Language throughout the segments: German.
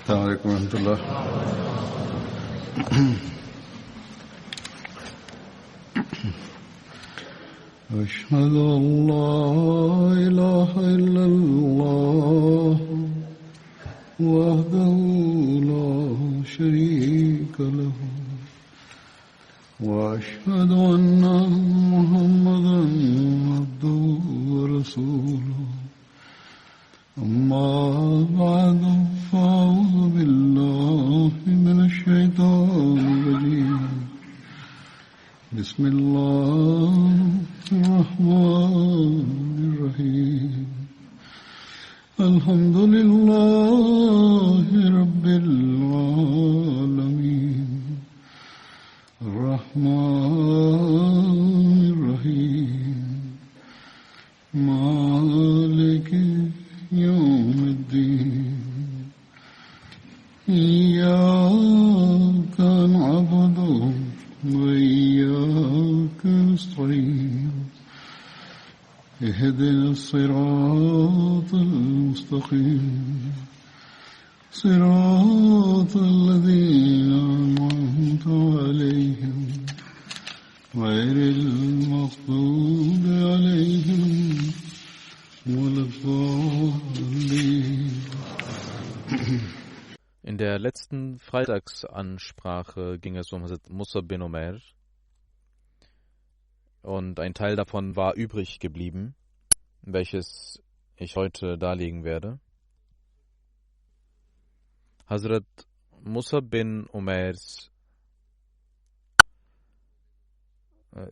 السلام عليكم ورحمة الله. أشهد أن لا إله إلا الله وحده لا شريك له وأشهد أن محمدا عبده ورسوله أما بعد فأعوذ بالله من الشيطان الرجيم بسم الله الرحمن الرحيم الحمد لله رب العالمين الرحمن الرحيم مالك يوم الدين إياك نعبد وإياك نستعين اهدنا الصراط المستقيم صراط الذين أنعمت عليهم غير المغضوب عليهم ولا الضالين. In der letzten Freitagsansprache ging es um Hazrat Musab bin Umair und ein Teil davon war übrig geblieben, welches ich heute darlegen werde. Hazrat Musab bin Umairs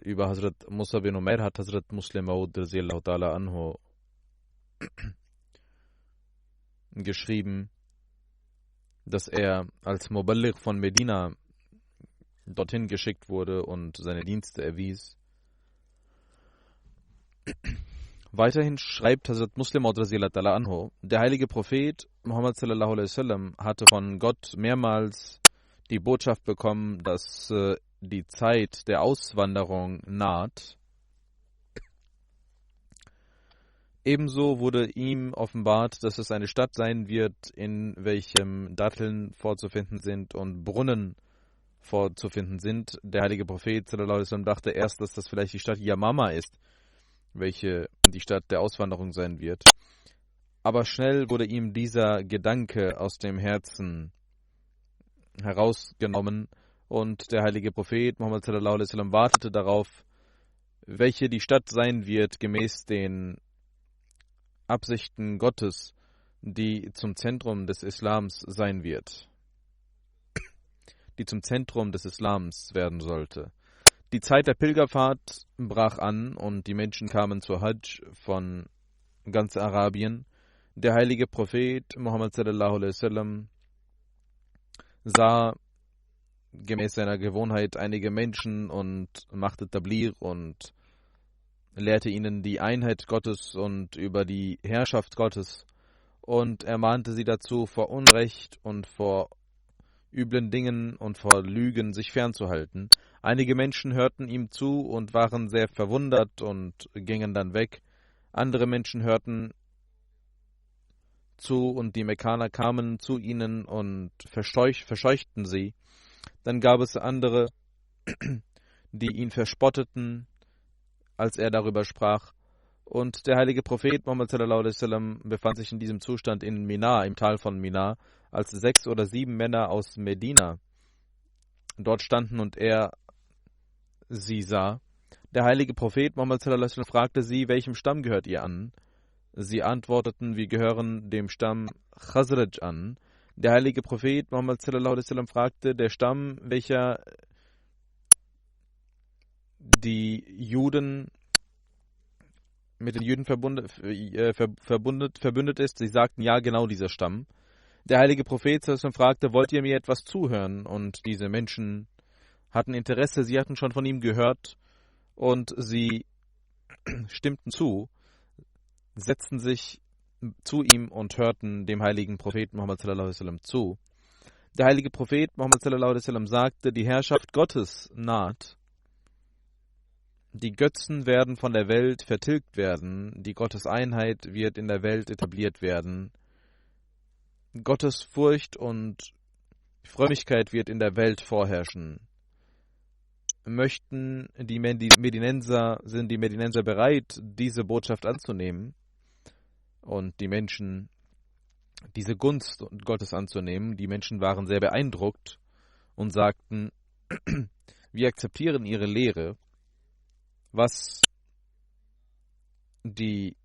über Hazrat Musab bin Umair hat Hazrat Muslim Maud radhiyallahu ta'ala anhu geschrieben, dass er als Muballigh von Medina dorthin geschickt wurde und seine Dienste erwies. Weiterhin schreibt Hazrat Muslim Maud radhiyallahu ta'ala anhu, der heilige Prophet Muhammad sallallahu alaihi wasallam hatte von Gott mehrmals die Botschaft bekommen, dass die Zeit der Auswanderung naht. Ebenso wurde ihm offenbart, dass es eine Stadt sein wird, in welchem Datteln vorzufinden sind und Brunnen vorzufinden sind. Der heilige Prophet sallallahu alaihi wasallam dachte erst, dass das vielleicht die Stadt Yamama ist, welche die Stadt der Auswanderung sein wird. Aber schnell wurde ihm dieser Gedanke aus dem Herzen herausgenommen und der heilige Prophet Muhammad sallallahu alaihi wasallam wartete darauf, welche die Stadt sein wird, gemäß den Absichten Gottes, die zum Zentrum des Islams sein wird, die zum Zentrum des Islams werden sollte. Die Zeit der Pilgerfahrt brach an und die Menschen kamen zur Hajj von ganz Arabien. Der heilige Prophet Muhammad sallallahu alaihi wasallam sah gemäß seiner Gewohnheit einige Menschen und machte Tabligh und lehrte ihnen die Einheit Gottes und über die Herrschaft Gottes und ermahnte sie dazu, vor Unrecht und vor üblen Dingen und vor Lügen sich fernzuhalten. Einige Menschen hörten ihm zu und waren sehr verwundert und gingen dann weg. Andere Menschen hörten zu und die Mekkaner kamen zu ihnen und verscheuchten sie. Dann gab es andere, die ihn verspotteten, als er darüber sprach. Und der heilige Prophet Muhammad sallallahu alaihi wasallam befand sich in diesem Zustand in Mina, im Tal von Mina, als 6 oder 7 Männer aus Medina dort standen und er sie sah. Der heilige Prophet Muhammad sallallahu alaihi wasallam fragte sie, welchem Stamm gehört ihr an? Sie antworteten, wir gehören dem Stamm Khazraj an. Der heilige Prophet Muhammad sallallahu alaihi wasallam fragte, der Stamm, welcher die Juden mit den Juden verbündet ist. Sie sagten, ja, genau dieser Stamm. Der heilige Prophet fragte, wollt ihr mir etwas zuhören? Und diese Menschen hatten Interesse, sie hatten schon von ihm gehört und sie stimmten zu, setzten sich zu ihm und hörten dem heiligen Propheten Muhammad sallallahu alaihi wasallam zu. Der heilige Prophet Muhammad sallallahu alaihi wasallam sagte, die Herrschaft Gottes naht. Die Götzen werden von der Welt vertilgt werden, die Gotteseinheit wird in der Welt etabliert werden. Gottesfurcht und Frömmigkeit wird in der Welt vorherrschen. Sind die Medinenser bereit, diese Botschaft anzunehmen und die Menschen diese Gunst Gottes anzunehmen? Die Menschen waren sehr beeindruckt und sagten, wir akzeptieren ihre Lehre, was die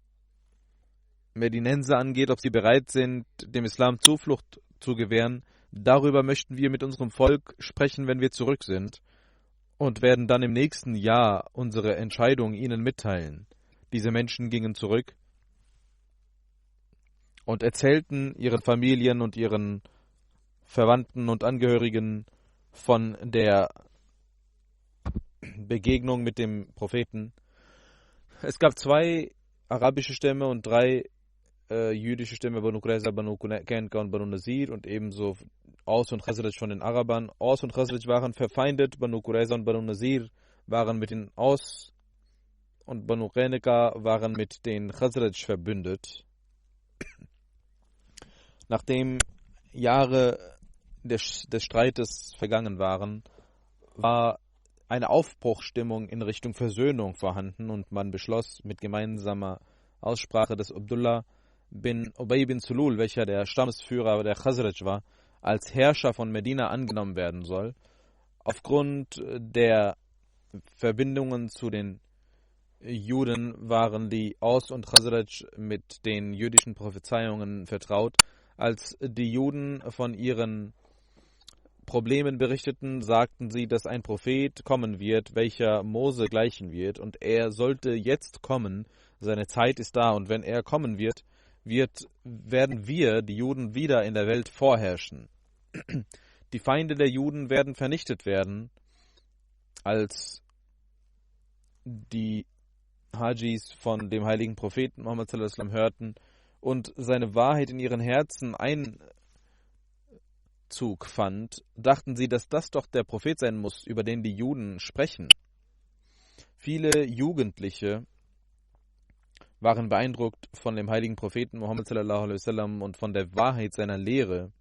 Medinenser angeht, ob sie bereit sind, dem Islam Zuflucht zu gewähren. Darüber möchten wir mit unserem Volk sprechen, wenn wir zurück sind, und werden dann im nächsten Jahr unsere Entscheidung ihnen mitteilen. Diese Menschen gingen zurück und erzählten ihren Familien und ihren Verwandten und Angehörigen von der Begegnung mit dem Propheten. Es gab 2 arabische Stämme und 3 jüdische Stämme, Banu Qurayza, Banu Kanka und Banu Nazir, und ebenso Aus und Khazraj von den Arabern. Aus und Khazraj waren verfeindet, Banu Qurayza und Banu Nazir waren mit den Aus und Banu Kanka waren mit den Khazraj verbündet. Nachdem Jahre des Streites vergangen waren, war eine Aufbruchsstimmung in Richtung Versöhnung vorhanden und man beschloss mit gemeinsamer Aussprache, dass Abdullah bin Ubay bin Sulul, welcher der Stammesführer der Khazraj war, als Herrscher von Medina angenommen werden soll. Aufgrund der Verbindungen zu den Juden waren die Aus und Khazraj mit den jüdischen Prophezeiungen vertraut. Als die Juden von ihren Problemen berichteten, sagten sie, dass ein Prophet kommen wird, welcher Mose gleichen wird, und er sollte jetzt kommen. Seine Zeit ist da, und wenn er kommen wird, werden wir, die Juden, wieder in der Welt vorherrschen. Die Feinde der Juden werden vernichtet werden. Als die Hajis von dem heiligen Propheten Muhammad sallallahu alaihi wasallam hörten und seine Wahrheit in ihren Herzen Einzug fand, dachten sie, dass das doch der Prophet sein muss, über den die Juden sprechen. Viele Jugendliche waren beeindruckt von dem heiligen Propheten Muhammad sallallahu alaihi wasallam und von der Wahrheit seiner Lehre,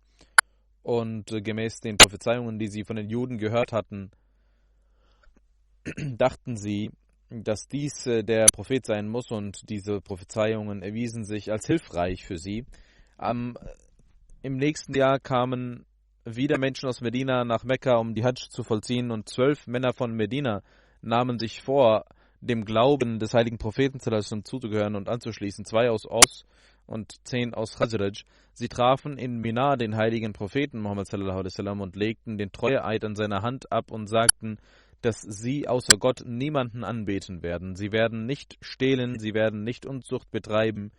und gemäß den Prophezeiungen, die sie von den Juden gehört hatten, dachten sie, dass dies der Prophet sein muss, und diese Prophezeiungen erwiesen sich als hilfreich für sie. Im nächsten Jahr kamen wieder Menschen aus Medina nach Mekka, um die Hajj zu vollziehen, und 12 Männer von Medina nahmen sich vor, dem Glauben des heiligen Propheten zuzugehören und anzuschließen, 2 aus und 10 aus Khazraj. Sie trafen in Mina den heiligen Propheten Muhammad sallallahu alaihi wasallam und legten den Treueeid an seiner Hand ab und sagten, dass sie außer Gott niemanden anbeten werden. Sie werden nicht stehlen, sie werden nicht Unzucht betreiben,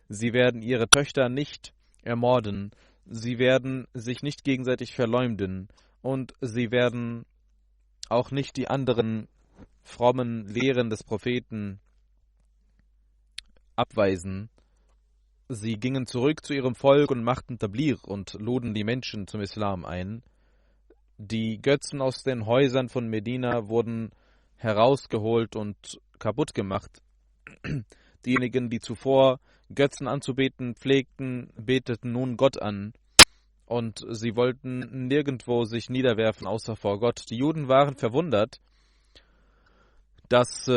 sie werden ihre Töchter nicht ermorden, sie werden sich nicht gegenseitig verleumden, und sie werden auch nicht die anderen frommen Lehren des Propheten abweisen. Sie gingen zurück zu ihrem Volk und machten Tabligh und luden die Menschen zum Islam ein. Die Götzen aus den Häusern von Medina wurden herausgeholt und kaputt gemacht. Diejenigen, die zuvor Götzen anzubeten pflegten, beteten nun Gott an, und sie wollten nirgendwo sich niederwerfen außer vor Gott. Die Juden waren verwundert, dass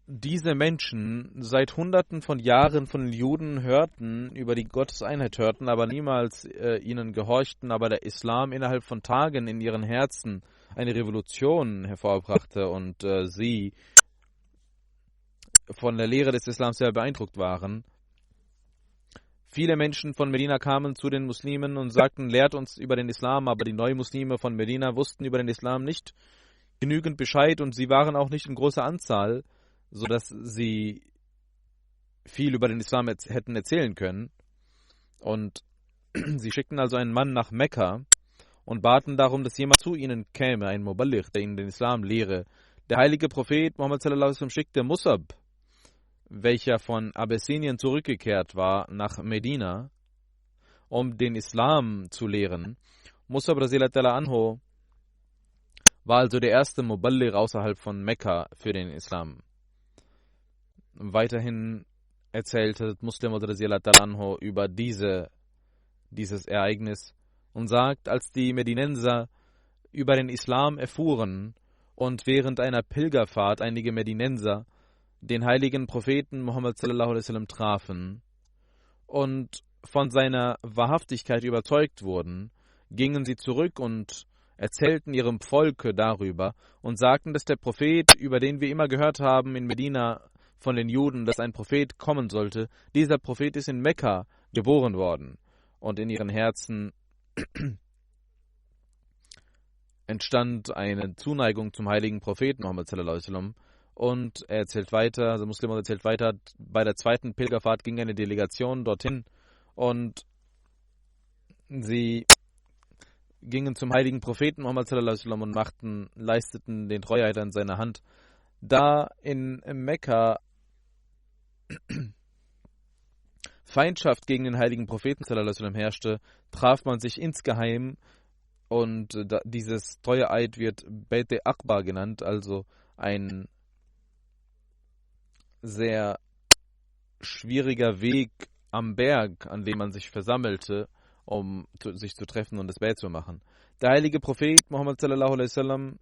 diese Menschen seit Hunderten von Jahren von den Juden hörten, über die Gotteseinheit hörten, aber niemals ihnen gehorchten, aber der Islam innerhalb von Tagen in ihren Herzen eine Revolution hervorbrachte und sie von der Lehre des Islams sehr beeindruckt waren. Viele Menschen von Medina kamen zu den Muslimen und sagten, lehrt uns über den Islam, aber die Neumuslime von Medina wussten über den Islam nicht genügend Bescheid, und sie waren auch nicht in großer Anzahl, sodass sie viel über den Islam hätten erzählen können. Und sie schickten also einen Mann nach Mekka und baten darum, dass jemand zu ihnen käme, ein Muballigh, der ihnen den Islam lehre. Der heilige Prophet Muhammad sallallahu alaihi wasallam schickte Musab, welcher von Abessinien zurückgekehrt war, nach Medina, um den Islam zu lehren. Musab radhiyallahu anhu war also der erste Muballigh außerhalb von Mekka für den Islam. Weiterhin erzählte Muslim radhiyallahu anhu über diese dieses Ereignis und sagt, als die Medinenser über den Islam erfuhren und während einer Pilgerfahrt einige Medinenser den heiligen Propheten Muhammad sallallahu alaihi wasallam trafen und von seiner Wahrhaftigkeit überzeugt wurden, gingen sie zurück und erzählten ihrem Volke darüber und sagten, dass der Prophet, über den wir immer gehört haben in Medina von den Juden, dass ein Prophet kommen sollte, dieser Prophet ist in Mekka geboren worden. Und in ihren Herzen entstand eine Zuneigung zum heiligen Propheten Muhammad sallallahu alaihi wasallam. Und er erzählt weiter, also Muslim erzählt weiter, bei der zweiten Pilgerfahrt ging eine Delegation dorthin und sie gingen zum heiligen Propheten Muhammad sallallahu alaihi wasallam und leisteten den Treueid an seiner Hand. Da in Mekka Feindschaft gegen den heiligen Propheten sallallahu alaihi wasallam herrschte, traf man sich insgeheim und dieses Treueid wird Beit Akbar genannt, also ein sehr schwieriger Weg am Berg, an dem man sich versammelte, um sich zu treffen und das Beit zu machen. Der heilige Prophet Muhammad sallallahu alaihi wasallam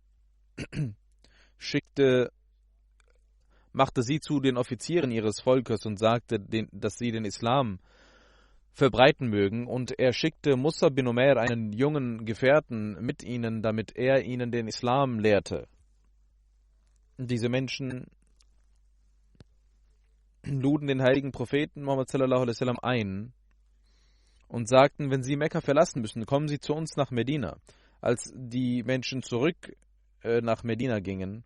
machte sie zu den Offizieren ihres Volkes und sagte, dass sie den Islam verbreiten mögen, und er schickte Musa bin Umair, einen jungen Gefährten, mit ihnen, damit er ihnen den Islam lehrte. Diese Menschen luden den heiligen Propheten Muhammad sallallahu alaihi wasallam ein und sagten, wenn sie Mekka verlassen müssen, kommen sie zu uns nach Medina. Als die Menschen zurück nach Medina gingen,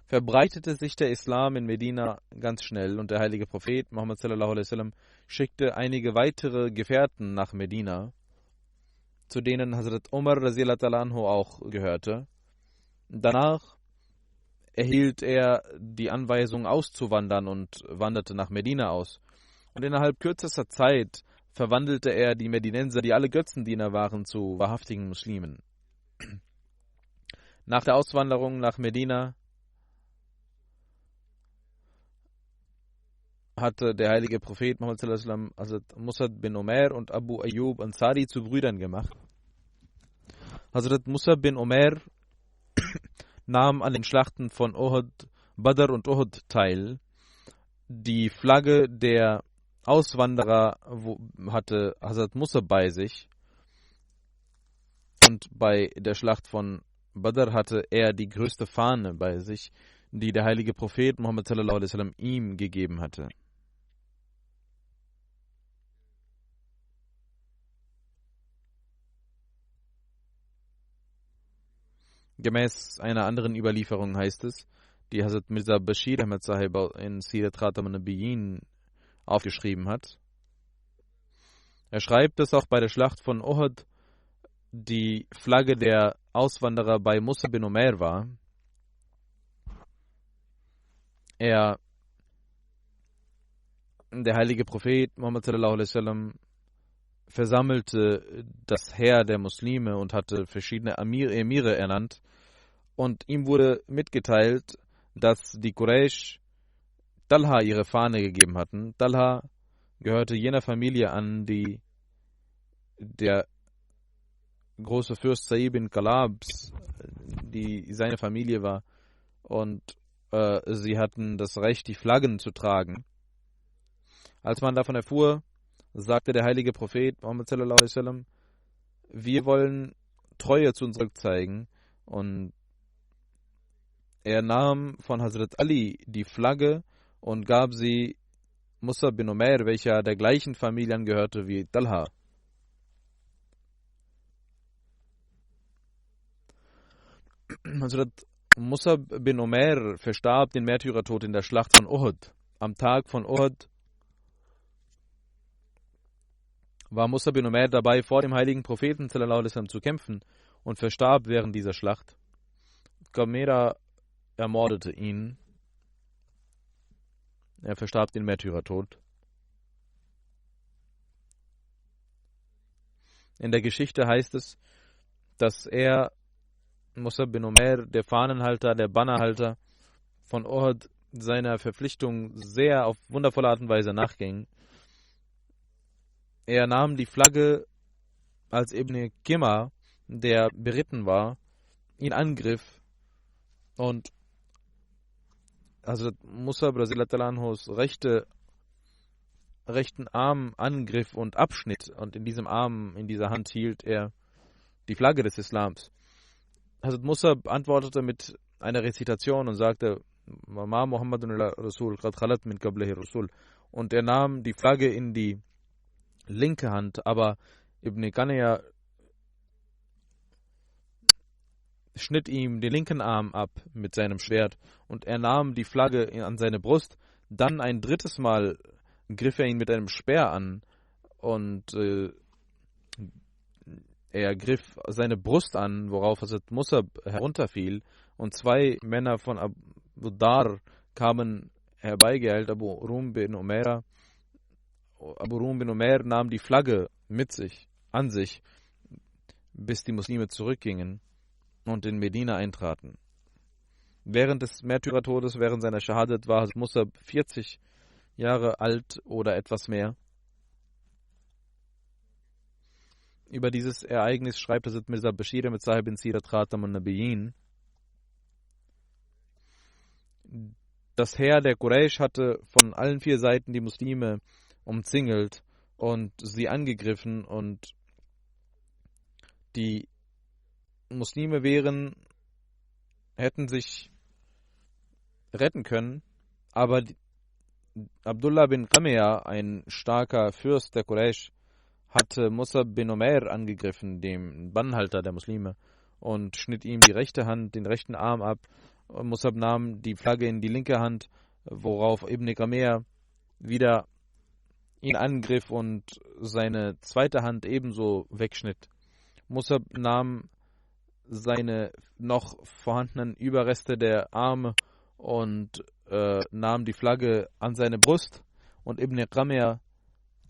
verbreitete sich der Islam in Medina ganz schnell und der heilige Prophet Muhammad sallallahu alaihi wasallam schickte einige weitere Gefährten nach Medina, zu denen Hazrat Umar radhiyallahu anhu auch gehörte. Danach erhielt er die Anweisung auszuwandern und wanderte nach Medina aus. Und innerhalb kürzester Zeit verwandelte er die Medinenser, die alle Götzendiener waren, zu wahrhaftigen Muslimen. Nach der Auswanderung nach Medina hatte der heilige Prophet Muhammad sallallahu alaihi wasallam Hazrat Musab bin Umair und Abu Ayyub Ansari zu Brüdern gemacht. Hazrat Musab bin Umair nahm an den Schlachten von Uhud, Badr und Uhud teil. Die Flagge der Auswanderer hatte Hazrat Musab bei sich, und bei der Schlacht von Badr hatte er die größte Fahne bei sich, die der heilige Prophet Muhammad sallallahu alaihi wasallam ihm gegeben hatte. Gemäß einer anderen Überlieferung heißt es, die Hazrat Mirza Bashir Ahmad Sahib in Sirat Khatam an-Nabiyyin aufgeschrieben hat. Er schreibt, dass auch bei der Schlacht von Uhud die Flagge der Auswanderer bei Musa bin Umair war. Der heilige Prophet Muhammad sallallahu alaihi wasallam versammelte das Heer der Muslime und hatte verschiedene Emire ernannt, und ihm wurde mitgeteilt, dass die Quraysh Talha ihre Fahne gegeben hatten. Talha gehörte jener Familie an, die der große Fürst Sa'id bin Kalabs, die seine Familie war, und sie hatten das Recht, die Flaggen zu tragen. Als man davon erfuhr, sagte der heilige Prophet Muhammad sallallahu alaihi wasallam, wir wollen Treue zu uns zurückzeigen, und er nahm von Hazrat Ali die Flagge und gab sie Musa bin Umair, welcher der gleichen Familie angehörte wie Talha. Hazrat Musa bin Umair verstarb den Märtyrertod in der Schlacht von Uhud. Am Tag von Uhud war Musa bin Umair dabei, vor dem heiligen Propheten sallallahu alaihi wasallam zu kämpfen, und verstarb während dieser Schlacht. Qamira ermordete ihn. Er verstarb den Märtyrertod. In der Geschichte heißt es, dass er, Musa bin Umair, der Fahnenhalter, der Bannerhalter von Uhud, seiner Verpflichtung sehr auf wundervolle Art und Weise nachging. Er nahm die Flagge als Ibn Qima, der beritten war, ihn angriff und Hazrat Musab radhiyallahu anhus rechten Arm angriff und abschnitt, und in diesem Arm, in dieser Hand hielt er die Flagge des Islams. Hazrat Musab antwortete mit einer Rezitation und sagte: Ma Muhammadun illa Rasul, qad khalat min qablihi Rasul. Und er nahm die Flagge in die linke Hand, aber Ibn Qaniyah schnitt ihm den linken Arm ab mit seinem Schwert, und er nahm die Flagge an seine Brust. Dann ein drittes Mal griff er ihn mit einem Speer an, und er griff seine Brust an, worauf Hazrat Musab herunterfiel, und zwei Männer von Abu Dar kamen herbeigeeilt. Abu Rum bin Umair nahm die Flagge an sich, bis die Muslime zurückgingen und in Medina eintraten. Während des Märtyrertodes, während seiner Shahadat, war Hazrat Musab 40 Jahre alt oder etwas mehr. Über dieses Ereignis schreibt Hazrat Mirza Bashir mit Sahib in Sirat Khatam al-Nabiyyin: Das Heer der Quraysh hatte von allen 4 Seiten die Muslime umzingelt und sie angegriffen, und die Muslime hätten sich retten können, aber Abdullah bin Qamiyah, ein starker Fürst der Quraysh, hatte Musab bin Umair angegriffen, dem Bannhalter der Muslime, und schnitt ihm die rechte Hand, den rechten Arm ab. Musab nahm die Flagge in die linke Hand, worauf Ibn Qamiyah wieder ihn angriff und seine zweite Hand ebenso wegschnitt. Musab nahm seine noch vorhandenen Überreste der Arme und nahm die Flagge an seine Brust, und Ibn Qamiyah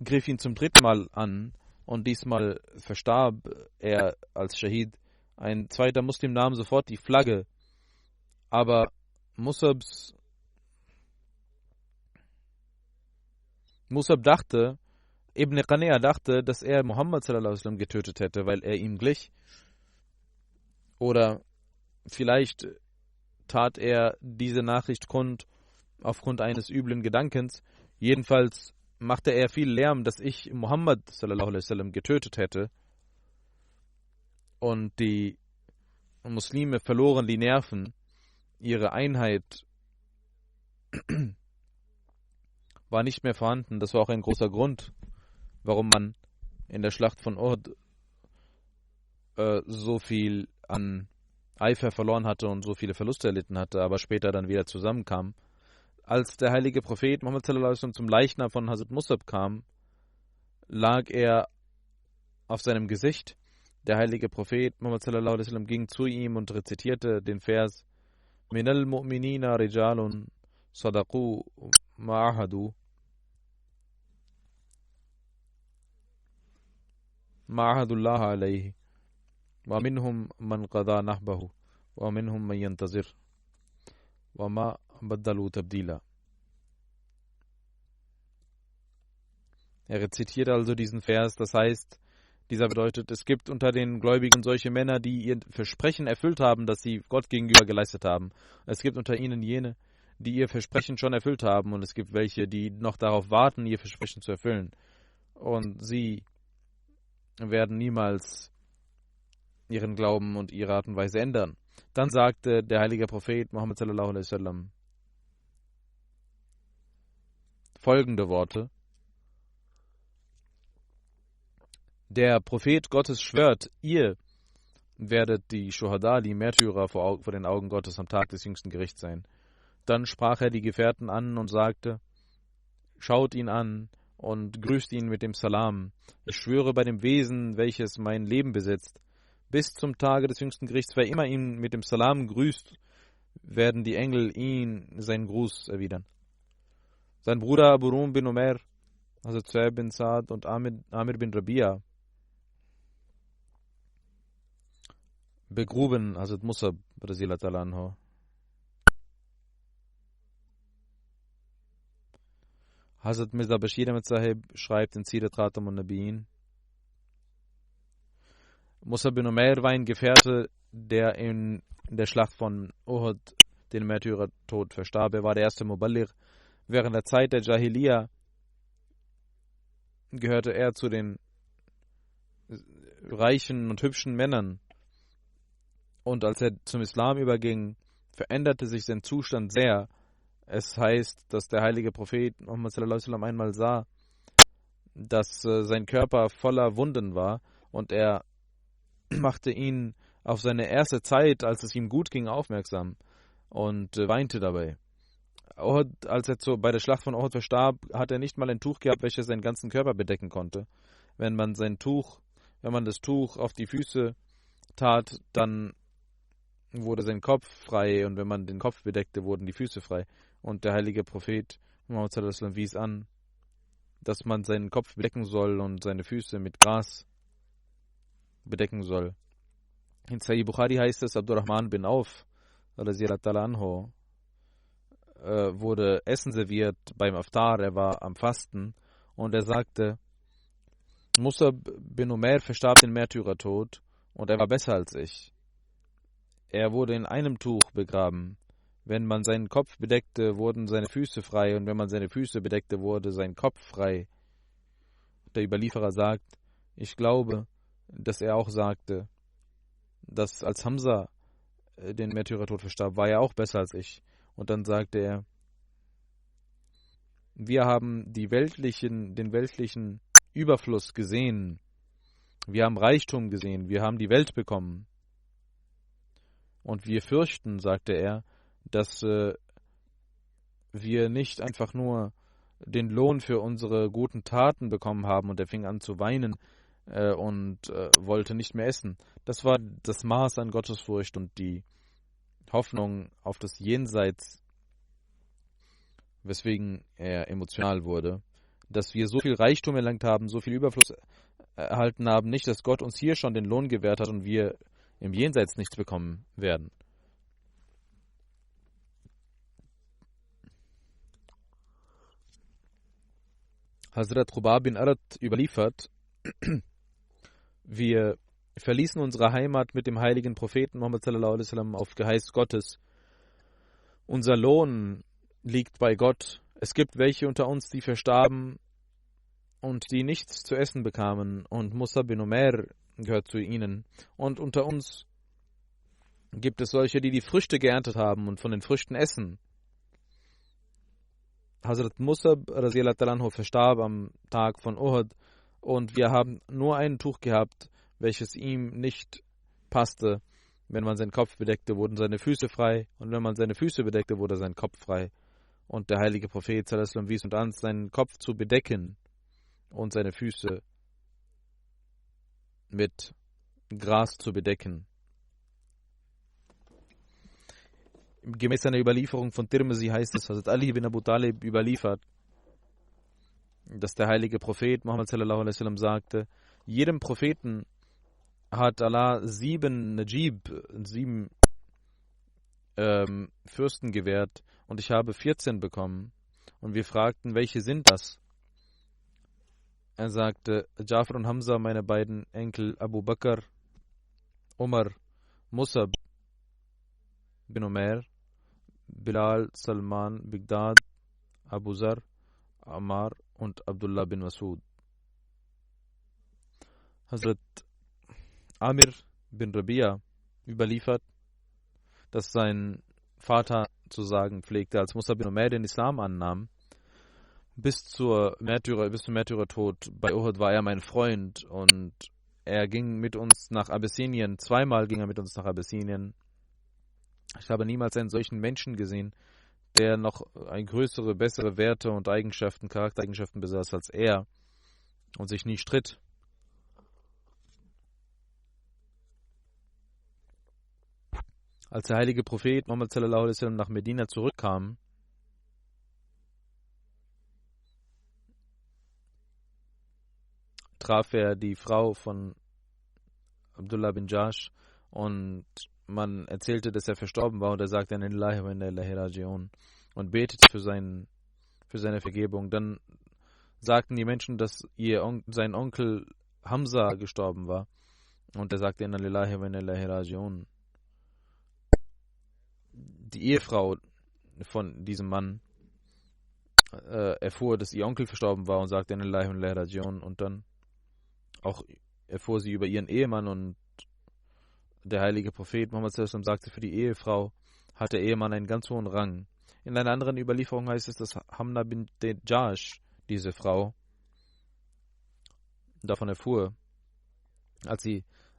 griff ihn zum 3. Mal an, und diesmal verstarb er als Shahid. Ein zweiter Muslim nahm sofort die Flagge, aber Musab dachte, Ibn Qaniyah dachte, dass er Muhammad sallallahu alaihi wasallam getötet hätte, weil er ihm glich. Oder vielleicht tat er diese Nachricht kund aufgrund eines üblen Gedankens. Jedenfalls machte er viel Lärm, dass ich Muhammad sallallahu alaihi wasallam getötet hätte. Und die Muslime verloren die Nerven. Ihre Einheit war nicht mehr vorhanden. Das war auch ein großer Grund, warum man in der Schlacht von Uhud so viel an Eifer verloren hatte und so viele Verluste erlitten hatte, aber später dann wieder zusammenkam. Als der heilige Prophet Muhammad sallallahu alaihi wasallam zum Leichnam von Hazrat Musab kam, lag er auf seinem Gesicht. Der heilige Prophet Muhammad sallallahu alaihi wasallam ging zu ihm und rezitierte den Vers: Minal mu'minina rijalun sadaqu ma'ahadu ma'ahadullah alayhi wa minhum man qada nahbahu wa minhum man yantazir wa ma baddalu tabdila. Er rezitiert also diesen Vers, das heißt, dieser bedeutet, es gibt unter den Gläubigen solche Männer, die ihr Versprechen erfüllt haben, das sie Gott gegenüber geleistet haben. Es gibt unter ihnen jene, die ihr Versprechen schon erfüllt haben, und es gibt welche, die noch darauf warten, ihr Versprechen zu erfüllen. Und sie werden niemals ihren Glauben und ihre Art und Weise ändern. Dann sagte der heilige Prophet Muhammad sallallahu alaihi wasallam folgende Worte: Der Prophet Gottes schwört, ihr werdet die Schuhada, die Märtyrer vor den Augen Gottes am Tag des jüngsten Gerichts sein. Dann sprach er die Gefährten an und sagte: Schaut ihn an und grüßt ihn mit dem Salam. Ich schwöre bei dem Wesen, welches mein Leben besitzt, bis zum Tage des jüngsten Gerichts, wer immer ihn mit dem Salam grüßt, werden die Engel ihn seinen Gruß erwidern. Sein Bruder Abu Rum bin Umair, also Zuhaib bin Saad und Amir bin Rabia begruben Hazrat Musab radhiyallahu anhu. Hazrat Mirza Bashir Ahmad Sahib schreibt in Sirat Khatam al-Nabiyyin: Musab bin Umair war ein Gefährte, der in der Schlacht von Uhud den Märtyrertod verstarb. Er war der erste Muballigh. Während der Zeit der Jahiliya gehörte er zu den reichen und hübschen Männern. Und als er zum Islam überging, veränderte sich sein Zustand sehr. Es heißt, dass der heilige Prophet Muhammad sallallahu alaihi wasallam einmal sah, dass sein Körper voller Wunden war, und er machte ihn auf seine erste Zeit, als es ihm gut ging, aufmerksam und weinte dabei. Uhud, als er bei der Schlacht von Uhud verstarb, hat er nicht mal ein Tuch gehabt, welches seinen ganzen Körper bedecken konnte. Wenn man das Tuch auf die Füße tat, dann wurde sein Kopf frei, und wenn man den Kopf bedeckte, wurden die Füße frei. Und der heilige Prophet Muhammad sallallahu alaihi wasallam wies an, dass man seinen Kopf bedecken soll und seine Füße mit Gras bedecken soll. In Sahih Bukhari heißt es, Abdurrahman bin Auf anhu, wurde Essen serviert beim Aftar, er war am Fasten, und er sagte, Musab bin Umair verstarb den Märtyrertod, und er war besser als ich. Er wurde in einem Tuch begraben. Wenn man seinen Kopf bedeckte, wurden seine Füße frei, und wenn man seine Füße bedeckte, wurde sein Kopf frei. Der Überlieferer sagt, ich glaube, dass er auch sagte, dass als Hamza den Märtyrertod verstarb, war er auch besser als ich. Und dann sagte er, wir haben den weltlichen Überfluss gesehen, wir haben Reichtum gesehen, wir haben die Welt bekommen. Und wir fürchten, sagte er, dass wir nicht einfach nur den Lohn für unsere guten Taten bekommen haben. Und er fing an zu weinen und wollte nicht mehr essen. Das war das Maß an Gottesfurcht und die Hoffnung auf das Jenseits, weswegen er emotional wurde. Dass wir so viel Reichtum erlangt haben, so viel Überfluss erhalten haben, nicht, dass Gott uns hier schon den Lohn gewährt hat und wir im Jenseits nichts bekommen werden. Hazrat Khubab bin Arad überliefert, wir verließen unsere Heimat mit dem heiligen Propheten Muhammad sallallahu alaihi wasallam auf Geheiß Gottes. Unser Lohn liegt bei Gott. Es gibt welche unter uns, die verstarben und die nichts zu essen bekamen, und Musab bin Umair gehört zu ihnen. Und unter uns gibt es solche, die die Früchte geerntet haben und von den Früchten essen. Hazrat Musab radhiyallahu anhu verstarb am Tag von Uhud, und wir haben nur ein Tuch gehabt, welches ihm nicht passte. Wenn man seinen Kopf bedeckte, wurden seine Füße frei, und wenn man seine Füße bedeckte, wurde sein Kopf frei. Und der heilige Prophet sallallahu alaihi wasallam wies uns an, seinen Kopf zu bedecken und seine Füße mit Gras zu bedecken. Gemäß einer Überlieferung von Tirmizi heißt es, Hazrat Ali bin Abu Talib überliefert, dass der heilige Prophet Muhammad sallallahu alaihi wasallam sagte, jedem Propheten hat Allah 7 Najib, 7 Fürsten gewährt, und ich habe 14 bekommen. Und wir fragten, welche sind das? Er sagte, Jafar und Hamza, meine beiden Enkel, Abu Bakr, Umar, Musab bin Umair, Bilal, Salman, Bigdad, Abu Zar, Ammar und Abdullah bin Masud. Hazrat Amir bin Rabia überliefert, dass sein Vater zu sagen pflegte, als Musab bin Umair den Islam annahm, bis zum Märtyrertod bei Uhud war er mein Freund, und er ging mit uns nach Abessinien. Zweimal ging er mit uns nach Abessinien. Ich habe niemals einen solchen Menschen gesehen, der noch größere, bessere Werte und Charaktereigenschaften besaß als er und sich nie stritt. Als der heilige Prophet Muhammad sallallahu alaihi wasallam nach Medina zurückkam, traf er die Frau von Abdullah bin Jash, und man erzählte, dass er verstorben war, und er sagte, Inna lillahi wa inna ilaihi raji'un, und betete für seine Vergebung. Dann sagten die Menschen, dass sein Onkel Hamza gestorben war, Und er sagte, Inna lillahi wa inna ilaihi raji'un. Die Ehefrau von diesem Mann erfuhr, dass ihr Onkel verstorben war und sagte, Inna lillahi wa inna ilaihi raji'un. Und dann auch erfuhr sie über ihren Ehemann, und der heilige Prophet Muhammad sallallahu alaihi wasallam sagte, für die Ehefrau hat der Ehemann einen ganz hohen Rang. In einer anderen Überlieferung heißt es, dass Hamna bint Jash, diese Frau, davon erfuhr,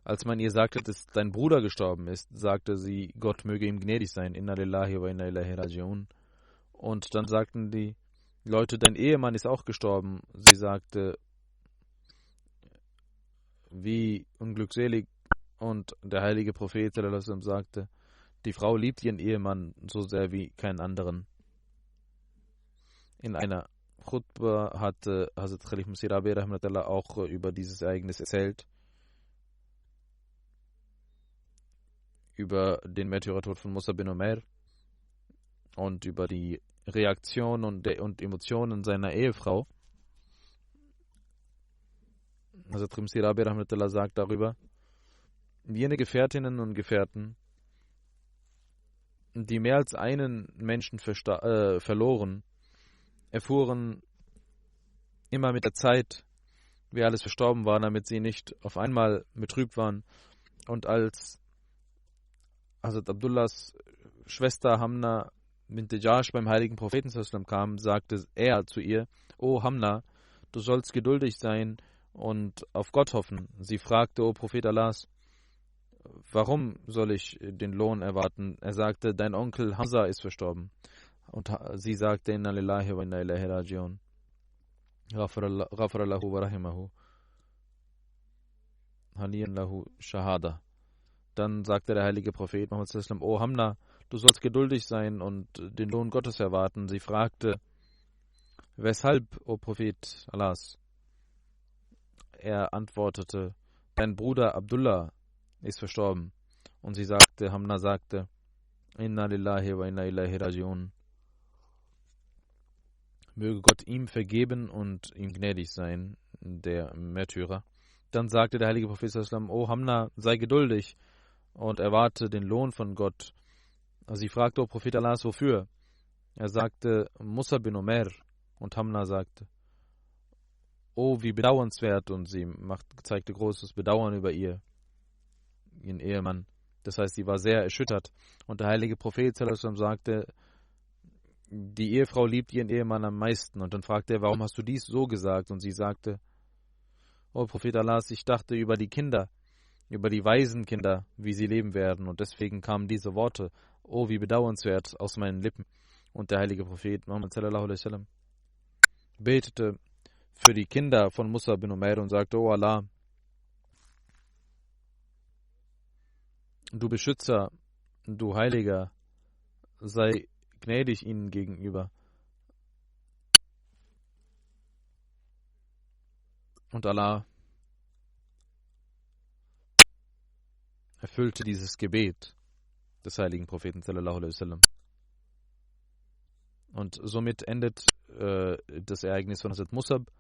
als man ihr sagte, dass dein Bruder gestorben ist, sagte sie, Gott möge ihm gnädig sein, Inna lillahi wa inna ilaihi raji'un. Und dann sagten die Leute, dein Ehemann ist auch gestorben. Sie sagte, wie unglückselig. Und der heilige Prophet sallallahu alaihi wasallam sagte, die Frau liebt ihren Ehemann so sehr wie keinen anderen. In einer Khutbah hatte Hazrat Khalif Masih Rabi rahmatullah auch über dieses Ereignis erzählt, über den Märtyrertod von Musa bin Umair und über die Reaktion und Emotionen seiner Ehefrau. Hazrat Masih Rabi rahmatullah sagt darüber, jene Gefährtinnen und Gefährten, die mehr als einen Menschen verloren, erfuhren immer mit der Zeit, wie alles verstorben war, damit sie nicht auf einmal betrübt waren. Und als Hazrat Abdullahs Schwester Hamna bint Jash beim heiligen Propheten sallallahu alaihi wasallam kam, sagte er zu ihr, O Hamna, du sollst geduldig sein und auf Gott hoffen. Sie fragte, O Prophet Allahs, warum soll ich den Lohn erwarten? Er sagte, dein Onkel Hamza ist verstorben. Und sie sagte, Inna lillahi wa inna ilaihi raji'un. Ghafara lahu wa rahimahu. Haniyan lahu shahada. Dann sagte der heilige Prophet Muhammad sallallahu alaihi wasallam, O Hamna, du sollst geduldig sein und den Lohn Gottes erwarten. Sie fragte, weshalb, O Prophet Allahs? Er antwortete, dein Bruder Abdullah ist verstorben. Und sie sagte, Hamna sagte, Inna lillahi wa inna ilaihi raji'un. Möge Gott ihm vergeben und ihm gnädig sein, der Märtyrer. Dann sagte der heilige Prophet sallallahu alaihi wasallam, O Hamna, sei geduldig und erwarte den Lohn von Gott. Sie fragte, O Prophet Allahs, wofür? Er sagte, Musa bin Umair. Und Hamna sagte, oh, wie bedauernswert. Und sie zeigte großes Bedauern über ihren Ehemann. Das heißt, sie war sehr erschüttert. Und der heilige Prophet sallallahu alaihi wasallam sagte, die Ehefrau liebt ihren Ehemann am meisten. Und dann fragte er, warum hast du dies so gesagt? Und sie sagte, O Prophet Allahs, ich dachte über die Kinder, über die Waisenkinder, wie sie leben werden. Und deswegen kamen diese Worte, oh, wie bedauernswert, aus meinen Lippen. Und der heilige Prophet Muhammad sallallahu alaihi wasallam betete für die Kinder von Musa bin Umair und sagte, O Allah, du Beschützer, du Heiliger, sei gnädig ihnen gegenüber. Und Allah erfüllte dieses Gebet des heiligen Propheten sallallahu alaihi wasallam. Und somit endet das Ereignis von Hazrat Musab.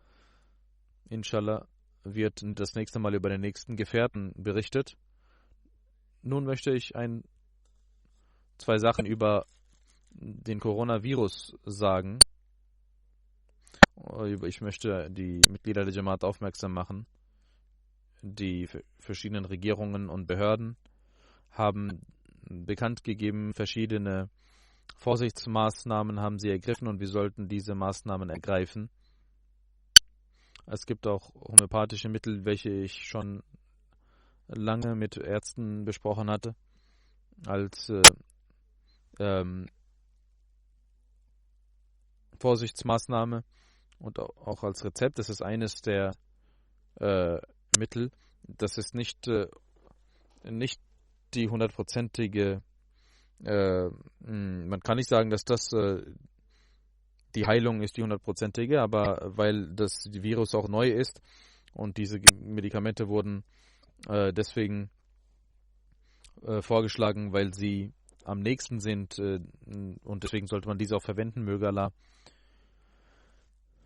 Inshallah wird das nächste Mal über den nächsten Gefährten berichtet. Nun möchte ich zwei Sachen über den Coronavirus sagen. Ich möchte die Mitglieder der Jamaat aufmerksam machen. Die verschiedenen Regierungen und Behörden haben bekannt gegeben, verschiedene Vorsichtsmaßnahmen haben sie ergriffen und wir sollten diese Maßnahmen ergreifen. Es gibt auch homöopathische Mittel, welche ich schon lange mit Ärzten besprochen hatte, als Vorsichtsmaßnahme und auch als Rezept. Das ist eines der Mittel. Das ist nicht die hundertprozentige, man kann nicht sagen, dass das die Heilung ist, die hundertprozentige, aber weil das Virus auch neu ist und diese Medikamente wurden deswegen vorgeschlagen, weil sie am nächsten sind und deswegen sollte man diese auch verwenden, möge Allah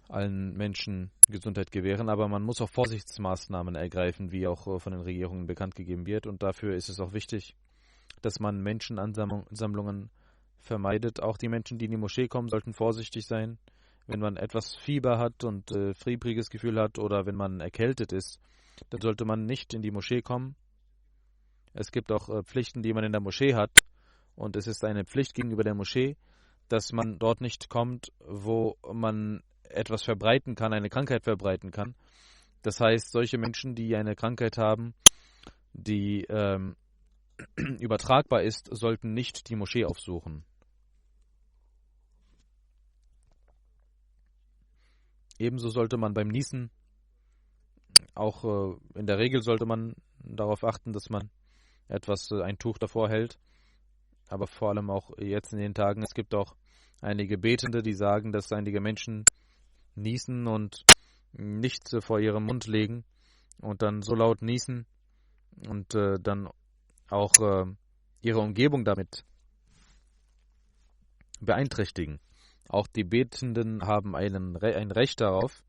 allen Menschen Gesundheit gewähren, aber man muss auch Vorsichtsmaßnahmen ergreifen, wie auch von den Regierungen bekannt gegeben wird. Und dafür ist es auch wichtig, dass man Menschenansammlungen vermeidet. Auch die Menschen, die in die Moschee kommen, sollten vorsichtig sein. Wenn man etwas Fieber hat und fiebriges Gefühl hat oder wenn man erkältet ist, dann sollte man nicht in die Moschee kommen. Es gibt auch Pflichten, die man in der Moschee hat. Und es ist eine Pflicht gegenüber der Moschee, dass man dort nicht kommt, wo man etwas verbreiten kann, eine Krankheit verbreiten kann. Das heißt, solche Menschen, die eine Krankheit haben, die übertragbar ist, sollten nicht die Moschee aufsuchen. Ebenso sollte man beim Niesen, auch in der Regel sollte man darauf achten, dass man ein Tuch davor hält. Aber vor allem auch jetzt in den Tagen, es gibt auch einige Betende, die sagen, dass einige Menschen niesen und nichts vor ihrem Mund legen und dann so laut niesen und dann auch ihre Umgebung damit beeinträchtigen. Auch die Betenden haben ein Recht darauf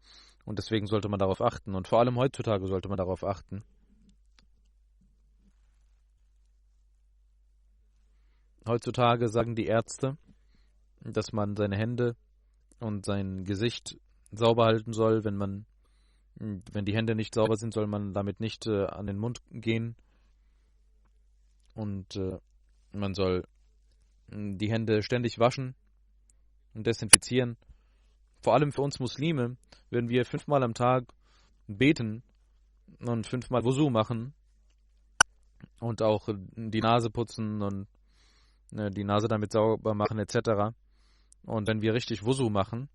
und deswegen sollte man darauf achten. Und vor allem heutzutage sollte man darauf achten. Heutzutage sagen die Ärzte, dass man seine Hände und sein Gesicht sauber halten soll. Wenn die Hände nicht sauber sind, soll man damit nicht an den Mund gehen. Und man soll die Hände ständig waschen und desinfizieren. Vor allem für uns Muslime, wenn wir 5-mal am Tag beten und 5-mal Wusu machen und auch die Nase putzen und die Nase damit sauber machen etc. Und wenn wir richtig Wusu machen,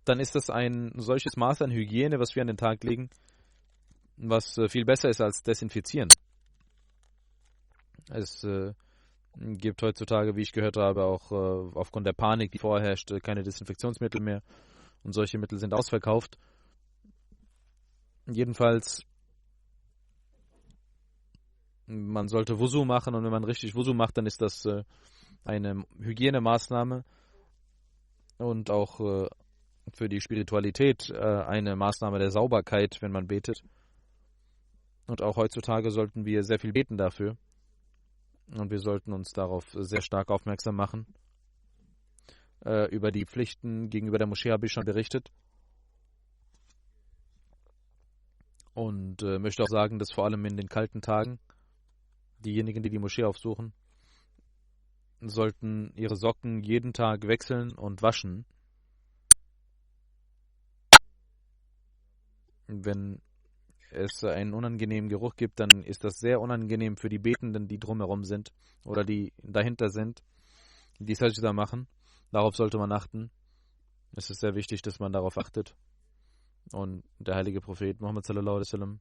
dann ist das ein solches Maß an Hygiene, was wir an den Tag legen, was viel besser ist als Desinfizieren. Es gibt heutzutage, wie ich gehört habe, auch aufgrund der Panik, die vorherrscht, keine Desinfektionsmittel mehr. Und solche Mittel sind ausverkauft. Jedenfalls, man sollte Wusu machen und wenn man richtig Wusu macht, dann ist das eine Hygienemaßnahme und auch für die Spiritualität eine Maßnahme der Sauberkeit, wenn man betet. Und auch heutzutage sollten wir sehr viel beten dafür. Und wir sollten uns darauf sehr stark aufmerksam machen. Über die Pflichten gegenüber der Moschee habe ich schon berichtet. Und möchte auch sagen, dass vor allem in den kalten Tagen diejenigen, die die Moschee aufsuchen, sollten ihre Socken jeden Tag wechseln und waschen. Wenn es einen unangenehmen Geruch gibt, dann ist das sehr unangenehm für die Betenden, die drumherum sind oder die dahinter sind, die Sajda machen. Darauf sollte man achten. Es ist sehr wichtig, dass man darauf achtet. Und der heilige Prophet Muhammad sallallahu alaihi wasallam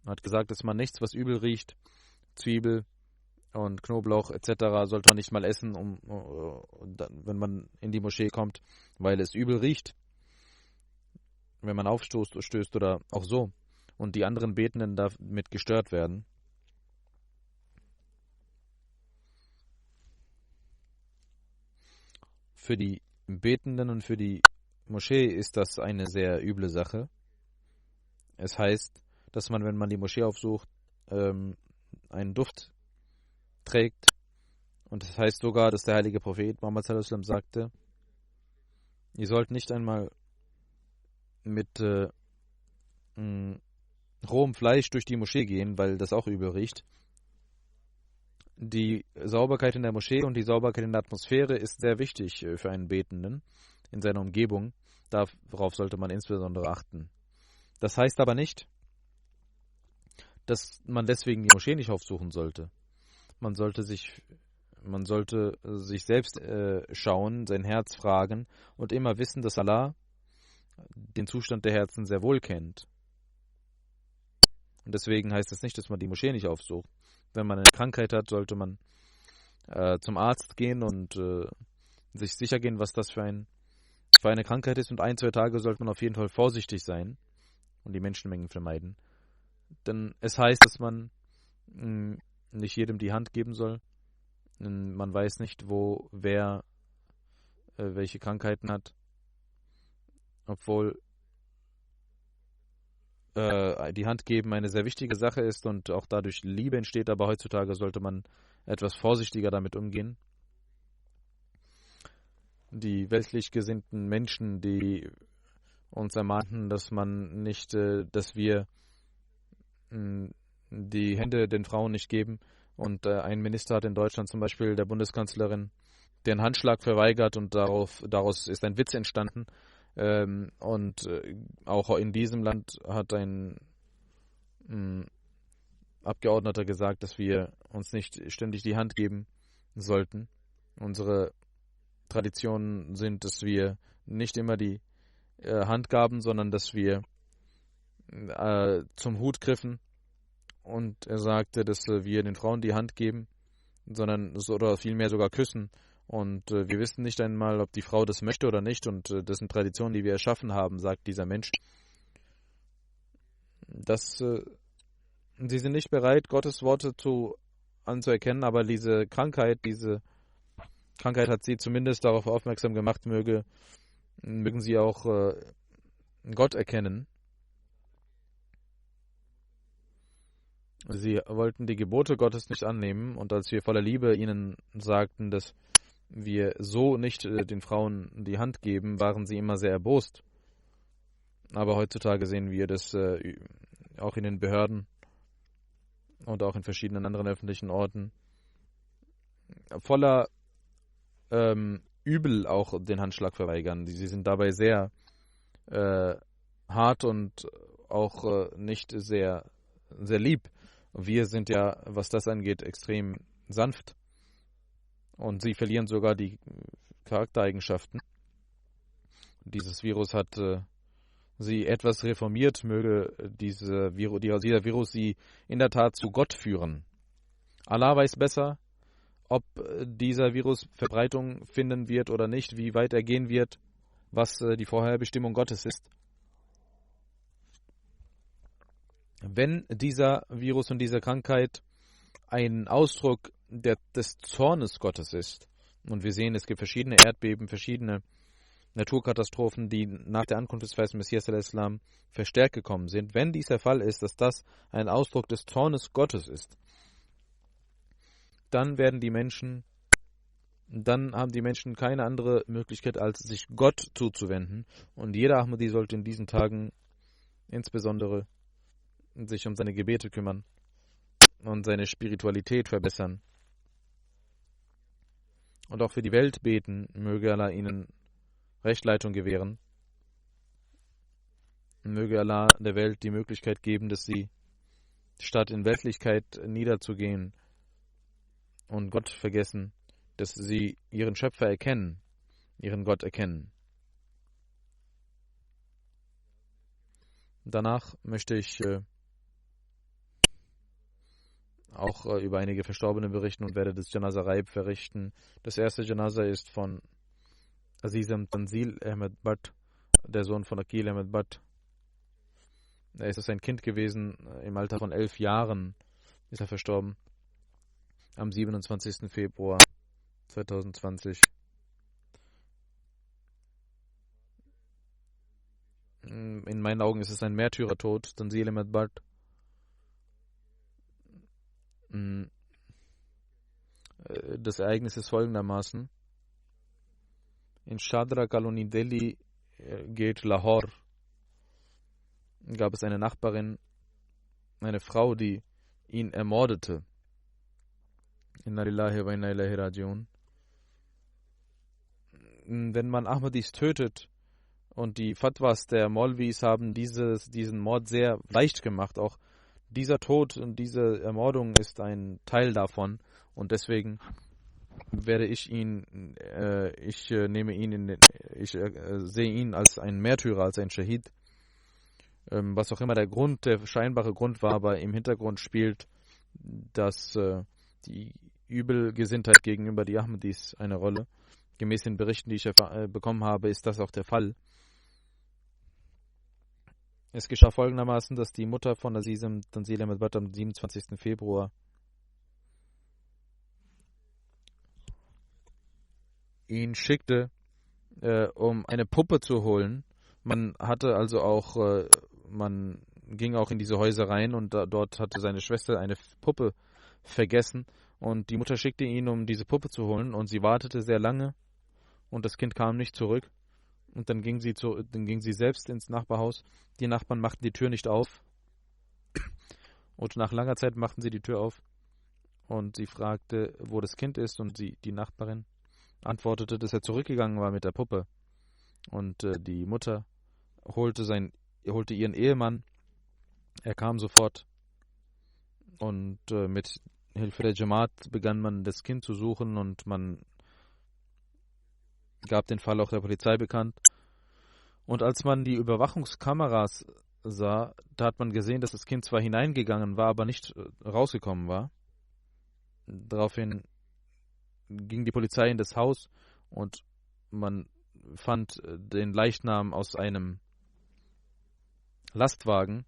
hat gesagt, dass man nichts, was übel riecht, Zwiebel und Knoblauch etc. sollte man nicht mal essen, wenn man in die Moschee kommt, weil es übel riecht, wenn man aufstößt oder auch so und die anderen Betenden damit gestört werden. Für die Betenden und für die Moschee ist das eine sehr üble Sache. Es heißt, dass man, wenn man die Moschee aufsucht, einen Duft trägt. Und es heißt sogar, dass der heilige Prophet Muhammad sallallahu alaihi wasallam sagte, ihr sollt nicht einmal mit rohem Fleisch durch die Moschee gehen, weil das auch übel riecht. Die Sauberkeit in der Moschee und die Sauberkeit in der Atmosphäre ist sehr wichtig für einen Betenden in seiner Umgebung. Darauf sollte man insbesondere achten. Das heißt aber nicht, dass man deswegen die Moschee nicht aufsuchen sollte. Man sollte sich selbst schauen, sein Herz fragen und immer wissen, dass Allah den Zustand der Herzen sehr wohl kennt. Und deswegen heißt es nicht, dass man die Moschee nicht aufsucht. Wenn man eine Krankheit hat, sollte man zum Arzt gehen und sich sicher gehen, was das für eine Krankheit ist. Und 1-2 Tage sollte man auf jeden Fall vorsichtig sein und die Menschenmengen vermeiden. Denn es heißt, dass man nicht jedem die Hand geben soll. Man weiß nicht, wo wer welche Krankheiten hat. obwohl die Hand geben eine sehr wichtige Sache ist und auch dadurch Liebe entsteht, aber heutzutage sollte man etwas vorsichtiger damit umgehen. Die weltlich gesinnten Menschen, die uns ermahnten, dass man nicht, dass wir die Hände den Frauen nicht geben. Und ein Minister hat in Deutschland zum Beispiel der Bundeskanzlerin den Handschlag verweigert und daraus ist ein Witz entstanden. Auch in diesem Land hat ein Abgeordneter gesagt, dass wir uns nicht ständig die Hand geben sollten. Unsere Traditionen sind, dass wir nicht immer die Hand gaben, sondern dass wir zum Hut griffen. Und er sagte, dass wir den Frauen die Hand geben, oder vielmehr sogar küssen. Und wir wissen nicht einmal, ob die Frau das möchte oder nicht. Und das sind Traditionen, die wir erschaffen haben, sagt dieser Mensch. Sie sind nicht bereit, Gottes Worte anzuerkennen, aber diese Krankheit hat sie zumindest darauf aufmerksam gemacht, mögen sie auch Gott erkennen. Sie wollten die Gebote Gottes nicht annehmen und als wir voller Liebe ihnen sagten, dass wir so nicht den Frauen die Hand geben, waren sie immer sehr erbost. Aber heutzutage sehen wir, dass auch in den Behörden und auch in verschiedenen anderen öffentlichen Orten voller Übel auch den Handschlag verweigern. Sie sind dabei sehr hart und auch nicht sehr, sehr lieb. Wir sind ja, was das angeht, extrem sanft. Und sie verlieren sogar die Charaktereigenschaften. Dieses Virus hat sie etwas reformiert, möge dieser Virus sie in der Tat zu Gott führen. Allah weiß besser, ob dieser Virus Verbreitung finden wird oder nicht, wie weit er gehen wird, was die Vorherbestimmung Gottes ist. Wenn dieser Virus und diese Krankheit ein Ausdruck des Zornes Gottes ist, und wir sehen, es gibt verschiedene Erdbeben, verschiedene Naturkatastrophen, die nach der Ankunft des verheißenen Messias al-Islam verstärkt gekommen sind, wenn dies der Fall ist, dass das ein Ausdruck des Zornes Gottes ist, dann haben die Menschen keine andere Möglichkeit, als sich Gott zuzuwenden. Und jeder Ahmadi sollte in diesen Tagen insbesondere sich um seine Gebete kümmern und seine Spiritualität verbessern. Und auch für die Welt beten, möge Allah ihnen Rechtleitung gewähren. Möge Allah der Welt die Möglichkeit geben, dass sie, statt in Weltlichkeit niederzugehen und Gott vergessen, dass sie ihren Schöpfer erkennen, ihren Gott erkennen. Danach möchte ich auch über einige Verstorbene berichten und werde das Janaza Raib verrichten. Das erste Janaza ist von Azizam Tanzil Ahmed Bhatt, der Sohn von Akil Ahmed Bhatt. Er ist ein Kind gewesen, im Alter von 11 Jahren ist er verstorben, am 27. Februar 2020. In meinen Augen ist es ein Märtyrertod, Tanzil Ahmed Bhatt. Das Ereignis ist folgendermaßen. In Shadra Colony Delhi geht Lahore. Gab es eine Nachbarin, eine Frau, die ihn ermordete. Inna lillahi wa inna ilaihi rajiun. Wenn man Ahmadis tötet und die Fatwas der Maulvis haben diesen Mord sehr leicht gemacht, auch dieser Tod und diese Ermordung ist ein Teil davon und deswegen sehe ich ihn als einen Märtyrer, als einen Schahid. Was auch immer der scheinbare Grund war, aber im Hintergrund spielt, dass die Übelgesinntheit gegenüber die Ahmadis eine Rolle. Gemäß den Berichten, die ich bekommen habe, ist das auch der Fall. Es geschah folgendermaßen, dass die Mutter von Azizam Tanzil Ahmed Bhatt am 27. Februar ihn schickte, um eine Puppe zu holen Man hatte also auch, man ging auch in diese Häuser rein und dort hatte seine Schwester eine Puppe vergessen und die Mutter schickte ihn, um diese Puppe zu holen und sie wartete sehr lange und das Kind kam nicht zurück und dann ging sie selbst ins Nachbarhaus. Die Nachbarn machten die Tür nicht auf und nach langer Zeit machten sie die Tür auf und sie fragte, wo das Kind ist und die Nachbarin antwortete, dass er zurückgegangen war mit der Puppe und die Mutter holte ihren Ehemann. Er kam sofort und mit Hilfe der Jamaat begann man das Kind zu suchen und man gab den Fall auch der Polizei bekannt. Und als man die Überwachungskameras sah, da hat man gesehen, dass das Kind zwar hineingegangen war, aber nicht rausgekommen war. Daraufhin ging die Polizei in das Haus und man fand den Leichnam aus einem Lastwagen.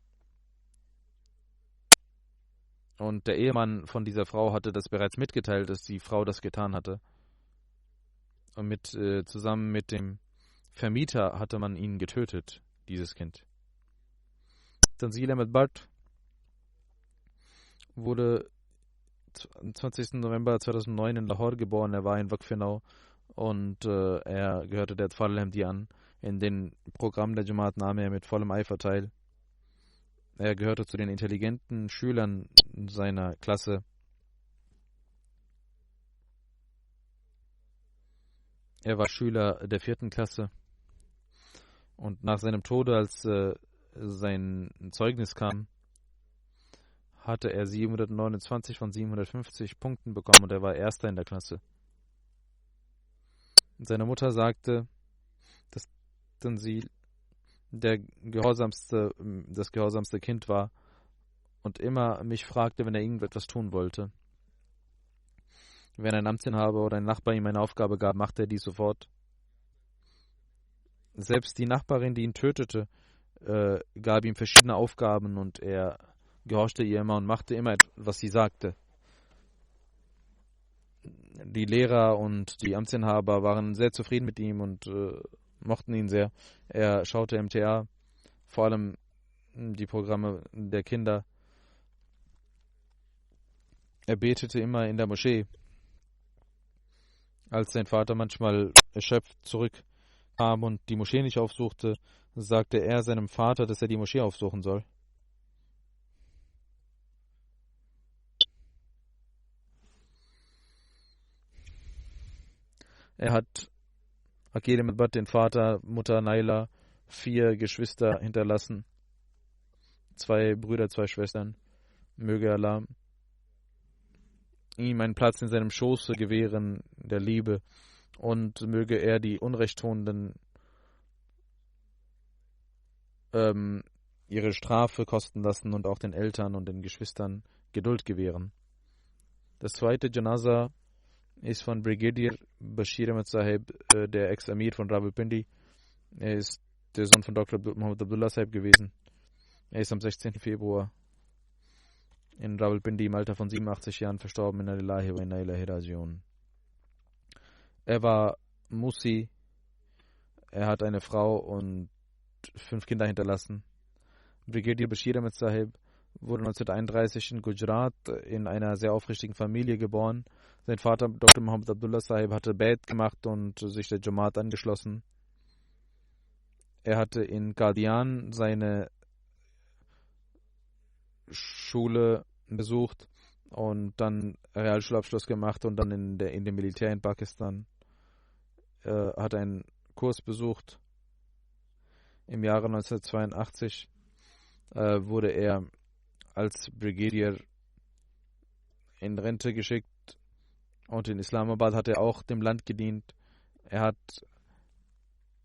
Und der Ehemann von dieser Frau hatte das bereits mitgeteilt, dass die Frau das getan hatte. Und zusammen mit dem Vermieter hatte man ihn getötet, dieses Kind. Tanzil Ahmed Bhatt wurde am 20. November 2009 in Lahore geboren. Er war in Waqf-e-Nau und er gehörte der Atfal al-Ahmadi an. In den Programmen der Jamaat nahm er mit vollem Eifer teil. Er gehörte zu den intelligenten Schülern seiner Klasse. Er war Schüler der 4. Klasse. Und nach seinem Tode, als sein Zeugnis kam, hatte er 729 von 750 Punkten bekommen und er war Erster in der Klasse. Seine Mutter sagte, dass Tanzil das gehorsamste Kind war und immer mich fragte, wenn er irgendetwas tun wollte. Wenn ein Amtsinhaber oder ein Nachbar ihm eine Aufgabe gab, machte er dies sofort. Selbst die Nachbarin, die ihn tötete, gab ihm verschiedene Aufgaben und er gehorchte ihr immer und machte immer, was sie sagte. Die Lehrer und die Amtsinhaber waren sehr zufrieden mit ihm und mochten ihn sehr. Er schaute MTA, vor allem die Programme der Kinder. Er betete immer in der Moschee. Als sein Vater manchmal erschöpft zurückkam und die Moschee nicht aufsuchte, sagte er seinem Vater, dass er die Moschee aufsuchen soll. Er hat Aqil Ahmed Bhatt, den Vater, Mutter Naila, 4 Geschwister hinterlassen. 2 Brüder, 2 Schwestern. Möge Allah ihm einen Platz in seinem Schoße gewähren, der Liebe, und möge er die Unrechttuenden ihre Strafe kosten lassen und auch den Eltern und den Geschwistern Geduld gewähren. Das zweite Janaza ist von Brigadier Bashir Ahmed Sahib, der Ex-Amir von Rawalpindi. Er ist der Sohn von Dr. Muhammad Abdullah Sahib gewesen. Er ist am 16. Februar in Rawalpindi im Alter von 87 Jahren verstorben. Inna lillahi wa inna ilaihi rajiun. Er war Musi. Er hat eine Frau und 5 Kinder hinterlassen. Brigadier Bashir Ahmed Sahib wurde 1931 in Gujarat in einer sehr aufrichtigen Familie geboren. Sein Vater, Dr. Muhammad Abdullah Sahib, hatte Bait gemacht und sich der Jamaat angeschlossen. Er hatte in Qadian seine Schule besucht und dann Realschulabschluss gemacht und dann in dem Militär in Pakistan. Hat einen Kurs besucht. Im Jahre 1982 wurde er als Brigadier in Rente geschickt und in Islamabad hat er auch dem Land gedient. Er hat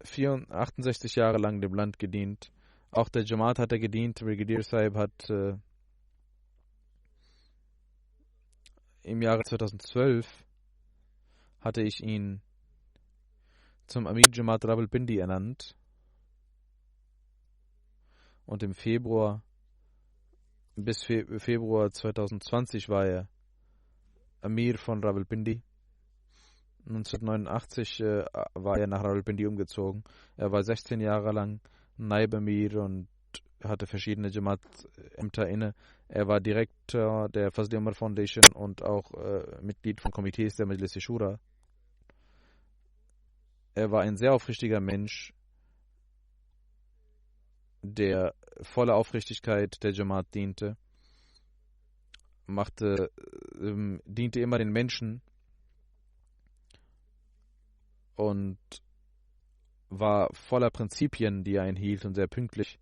68 Jahre lang dem Land gedient. Auch der Jamaat hat er gedient. Brigadier Sahib hat im Jahre 2012 hatte ich ihn zum Amir Jamaat Rawalpindi ernannt. Und im Februar bis Februar 2020 war er Amir von Rawalpindi. 1989 war er nach Rawalpindi umgezogen. Er war 16 Jahre lang Naib Amir und hatte verschiedene Jamaat-Ämter inne. Er war Direktor der Fazl Umar Foundation und auch Mitglied von Komitees der Majlis Shura. Er war ein sehr aufrichtiger Mensch, der voller Aufrichtigkeit der Jamaat diente, diente immer den Menschen und war voller Prinzipien, die er einhielt, und sehr pünktlich.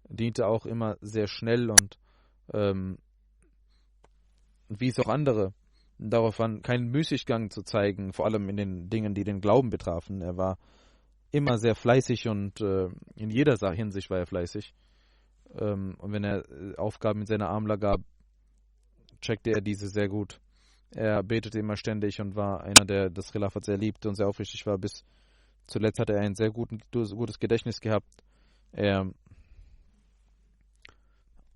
Diente auch immer sehr schnell und wies auch andere darauf an, keinen Müßiggang zu zeigen, vor allem in den Dingen, die den Glauben betrafen. Er war immer sehr fleißig und in jeder Hinsicht war er fleißig. Und wenn er Aufgaben in seiner Amla gab, checkte er diese sehr gut. Er betete immer ständig und war einer, der das Khilafat sehr liebte und sehr aufrichtig war. Bis zuletzt hatte er ein sehr gutes Gedächtnis gehabt. Er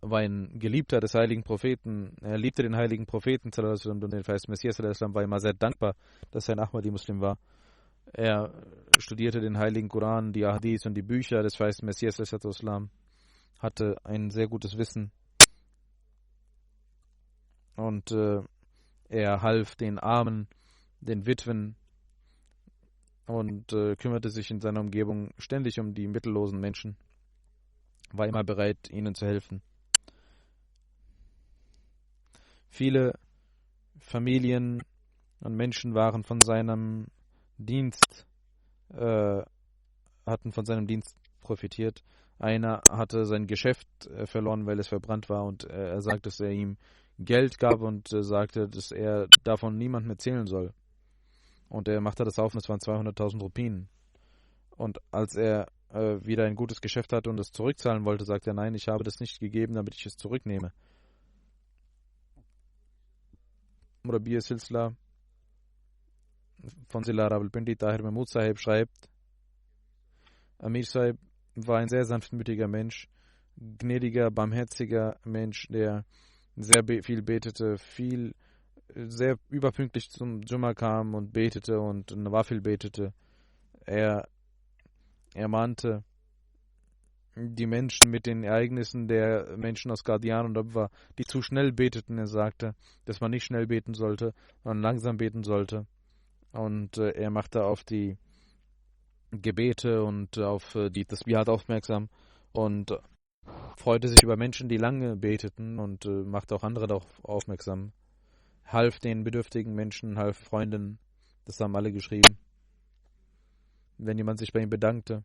war ein Geliebter des heiligen Propheten. Er liebte den heiligen Propheten und den verheißten Messias, war immer sehr dankbar, dass er ein Ahmadi-Muslim war. Er studierte den heiligen Koran, die Ahadith und die Bücher des verheißten Messias, hatte ein sehr gutes Wissen und er half den Armen, den Witwen und kümmerte sich in seiner Umgebung ständig um die mittellosen Menschen, war immer bereit, ihnen zu helfen. Viele Familien und Menschen waren von seinem Dienst, hatten von seinem Dienst profitiert. Einer hatte sein Geschäft verloren, weil es verbrannt war, und er sagte, dass er ihm Geld gab und sagte, dass er davon niemandem erzählen soll. Und er machte das auf und es waren 200.000 Rupien. Und als er wieder ein gutes Geschäft hatte und es zurückzahlen wollte, sagte er, nein, ich habe das nicht gegeben, damit ich es zurücknehme. Murabi Silsila von Zilla Rawalpindi Tahir Mahmud Sahib schreibt, Amir Sahib war ein sehr sanftmütiger Mensch, gnädiger, barmherziger Mensch, der sehr viel betete, sehr überpünktlich zum Jumma kam und betete und Nawafil betete. Er mahnte die Menschen mit den Ereignissen der Menschen aus Qadian und Abwa, die zu schnell beteten. Er sagte, dass man nicht schnell beten sollte, sondern langsam beten sollte. Und er machte auf die Gebete und auf die Tasbihat aufmerksam und freute sich über Menschen, die lange beteten, und machte auch andere darauf aufmerksam. Half den bedürftigen Menschen, half Freunden. Das haben alle geschrieben. Wenn jemand sich bei ihm bedankte,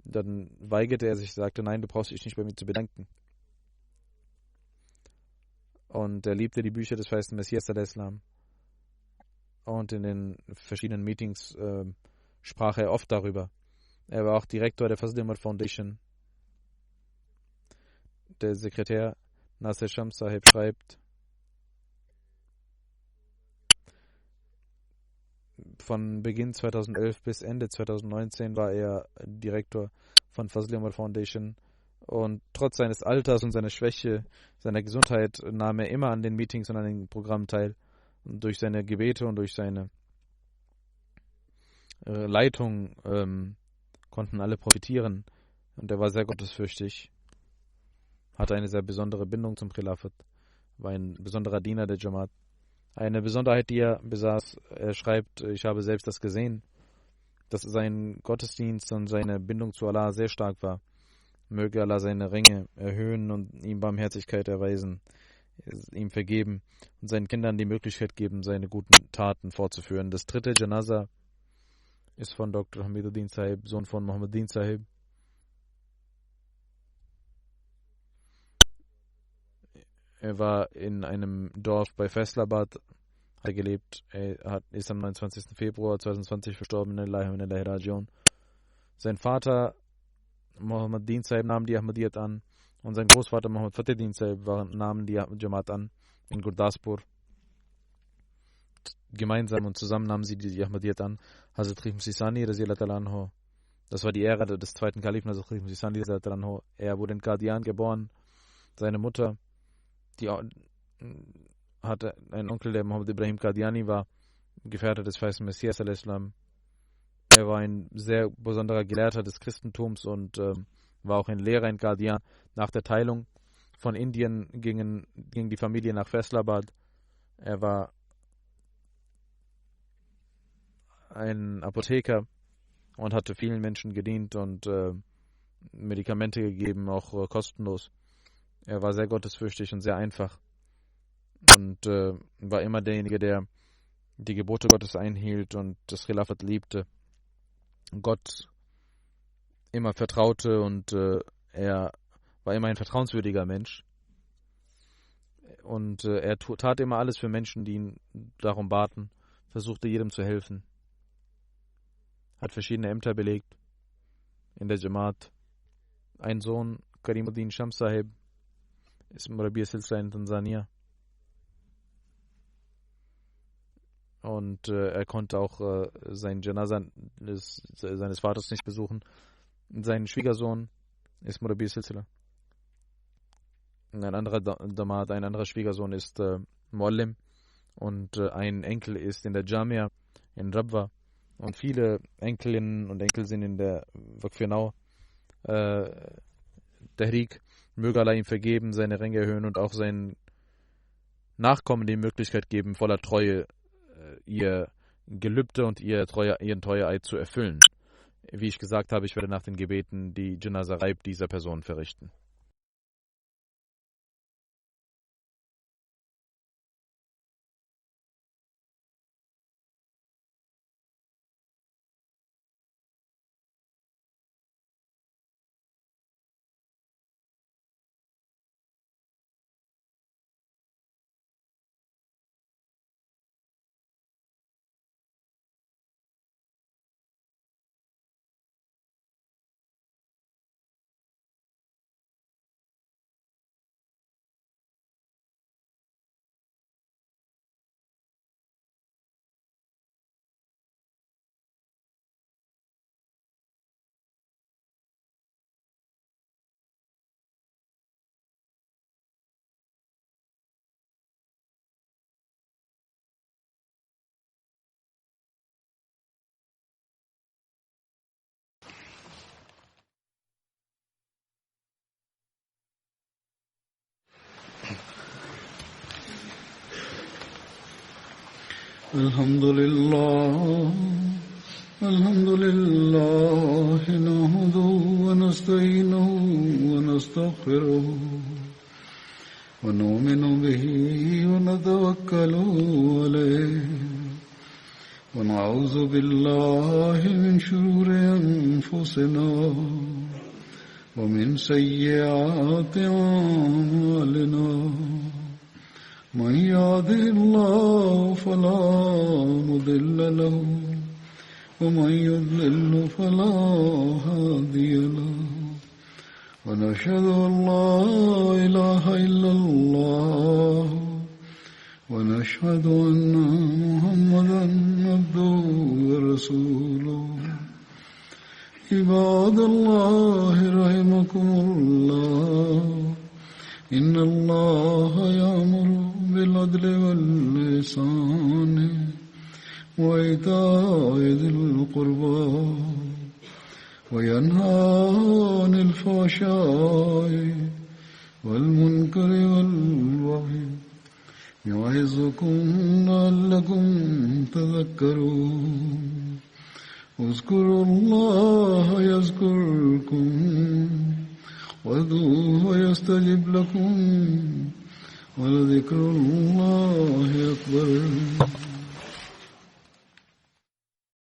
dann weigerte er sich, sagte, nein, du brauchst dich nicht bei mir zu bedanken. Und er liebte die Bücher des verheißten Messias al-Islam. Und in den verschiedenen Meetings sprach er oft darüber. Er war auch Direktor der Fazl Umar Foundation. Der Sekretär Nasir Shams Sahib schreibt, von Beginn 2011 bis Ende 2019 war er Direktor von Fazl Umar Foundation, und trotz seines Alters und seiner Schwäche, seiner Gesundheit, nahm er immer an den Meetings und an den Programmen teil. Und durch seine Gebete und durch seine Leitung konnten alle profitieren, und er war sehr gottesfürchtig, hatte eine sehr besondere Bindung zum Khilafat, war ein besonderer Diener der Jamaat. Eine Besonderheit, die er besaß, er schreibt, ich habe selbst das gesehen, dass sein Gottesdienst und seine Bindung zu Allah sehr stark war. Möge Allah seine Ränge erhöhen und ihm Barmherzigkeit erweisen, ihm vergeben und seinen Kindern die Möglichkeit geben, seine guten Taten fortzuführen. Das dritte Janaza ist von Dr. Hamiduddin Sahib, Sohn von Muhammaduddin Sahib. Er war in einem Dorf bei Faisalabad gelebt. Er ist am 29. Februar 2020 verstorben in der Rajion. Sein Vater Muhammaduddin Sahib nahm die Ahmadiyyat an und sein Großvater Muhammad Fateh Sahib nahmen die Jamaat an in Gurdaspur. Gemeinsam und zusammen nahmen sie die Ahmadiyyat an. Hazrat Rihim Sisani, das war die Ära des zweiten Kalifen, Hazrat Rihim Sisani, er wurde in Qadian geboren. Seine Mutter, die hatte einen Onkel, der Muhammad Ibrahim Qadiani war, Gefährte des verheißten Messias al-Islam. Er war ein sehr besonderer Gelehrter des Christentums und war auch ein Lehrer in Qadian. Nach der Teilung von Indien ging die Familie nach Faisalabad. Er war ein Apotheker und hatte vielen Menschen gedient und Medikamente gegeben, auch kostenlos. Er war sehr gottesfürchtig und sehr einfach und war immer derjenige, der die Gebote Gottes einhielt und das Khilafat liebte, Gott immer vertraute und er war immer ein vertrauenswürdiger Mensch. Und er tat immer alles für Menschen, die ihn darum baten, versuchte jedem zu helfen. Hat verschiedene Ämter belegt in der Jamaat. Ein Sohn, Karimuddin Shams Sahib, ist Murabi Silsila in Tansania. Und er konnte auch sein Janaza seines Vaters nicht besuchen. Sein Schwiegersohn ist Murabi Silsila. Ein anderer Schwiegersohn ist Muallim und ein Enkel ist in der Jamia in Rabwa und viele Enkelinnen und Enkel sind in der Waqf-e-Nau Tahrik. Möge Allah ihm vergeben, seine Ränge erhöhen und auch seinen Nachkommen die Möglichkeit geben, voller Treue ihr Gelübde und ihren Treueeid zu erfüllen. Wie ich gesagt habe, ich werde nach den Gebeten die Janaza Raib dieser Person verrichten. الحمد لله نحمده ونستعينه ونستغفره ونؤمن به ونتوكل عليه ونعوذ بالله من شرور أنفسنا ومن سيئات أعمالنا من يهده الله فلا مضل له ومن يضلل فلا هادي له ونشهد أن لا إله إلا الله ونشهد أن محمدا عبده ورسوله عباد الله رحمكم الله إن الله يأمر بالعدل والإحسان وإيتاء ذي القربى وينهى عن الفحشاء والمنكر والبغي يعظكم لعلكم تذكرون اذكروا الله يذكركم وادعوه يستجب لكم ولذكر الله